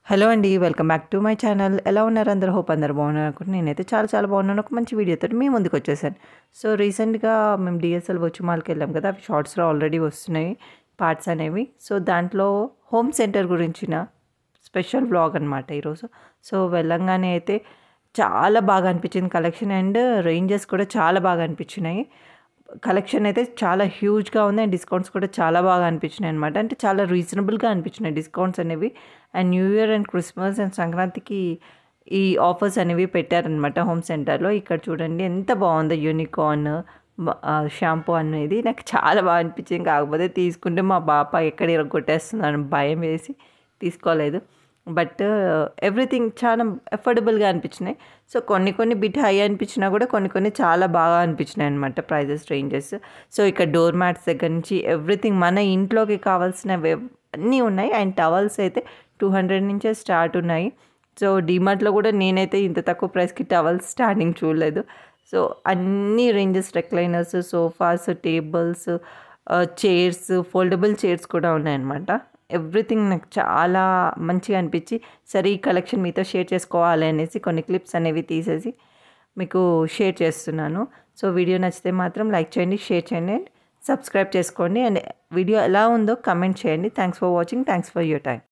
Hello అండి. Welcome back to my channel. ఎలా ఉన్నారు అందరూ? హోప్ అందరూ బాగున్నారు అనుకుంటున్నా. నేనైతే చాలా చాలా బాగున్నాను. ఒక మంచి వీడియోతోటి మీ ముందుకొచ్చేసాను. సో, రీసెంట్‌గా మేము డీఎస్ఎల్ వర్చు మాల్‌కెళ్ళాం కదా! అవి షార్ట్స్‌లో ఆల్రెడీ వస్తున్నాయి పార్ట్స్ అనేవి. సో, దాంట్లో హోమ్ సెంటర్ గురించిన స్పెషల్ వ్లాగ్ అనమాట ఈరోజు. సో, వెళ్ళంగానే అయితే చాలా బాగా అనిపించింది కలెక్షన్ అండ్ రేంజెస్ కూడా చాలా బాగా అనిపించినాయి. కలెక్షన్ అయితే చాలా హ్యూజ్‌గా ఉంది. అండ్ డిస్కౌంట్స్ కూడా చాలా బాగా అనిపించినాయన్నమాట. అంటే చాలా రీజనబుల్‌గా అనిపించినాయి డిస్కౌంట్స్ అనేవి. And new year and Christmas and సంక్రాంతికి ఈ ఆఫర్స్ అనేవి పెట్టారనమాట హోమ్ సెంటర్‌లో. ఇక్కడ చూడండి ఎంత బాగుందో యూనికార్న్ షాంపూ అనేది నాకు చాలా బాగా అనిపించింది. కాకపోతే తీసుకుంటే మా పాప ఎక్కడ ఇరగ్గొట్టేస్తుందని భయం వేసి తీసుకోలేదు. బట్ ఎవ్రీథింగ్ చాలా అఫోర్డబుల్‌గా అనిపించినాయి. సో, కొన్ని కొన్ని బిట్ హై అనిపించినా కూడా కొన్ని కొన్ని చాలా బాగా అనిపించినాయి అనమాట ప్రైజెస్ రేంజెస్. సో, ఇక్కడ డోర్ మ్యాట్స్ దగ్గర నుంచి ఎవ్రీథింగ్ మన ఇంట్లోకి కావాల్సినవి అన్నీ ఉన్నాయి. అండ్ టవల్స్ అయితే 200 నుంచే స్టార్ట్ ఉన్నాయి. సో, డీమార్ట్‌లో కూడా నేనైతే ఇంత తక్కువ ప్రైస్‌కి టవల్స్ స్టార్టింగ్ చూడలేదు. సో, అన్ని ranges recliners, sofas, tables, chairs, foldable chairs కూడా ఉన్నాయన్నమాట. ఎవ్రీథింగ్ నాకు చాలా మంచిగా అనిపించి, సరే ఈ కలెక్షన్ మీతో షేర్ చేసుకోవాలి అనేసి కొన్ని క్లిప్స్ అనేవి తీసేసి మీకు షేర్ చేస్తున్నాను. సో, వీడియో నచ్చితే మాత్రం లైక్ చేయండి, షేర్ చేయండి అండ్ సబ్స్క్రైబ్ చేసుకోండి. అండ్ వీడియో ఎలా ఉందో కమెంట్ చేయండి. Thanks for watching. Thanks for your time.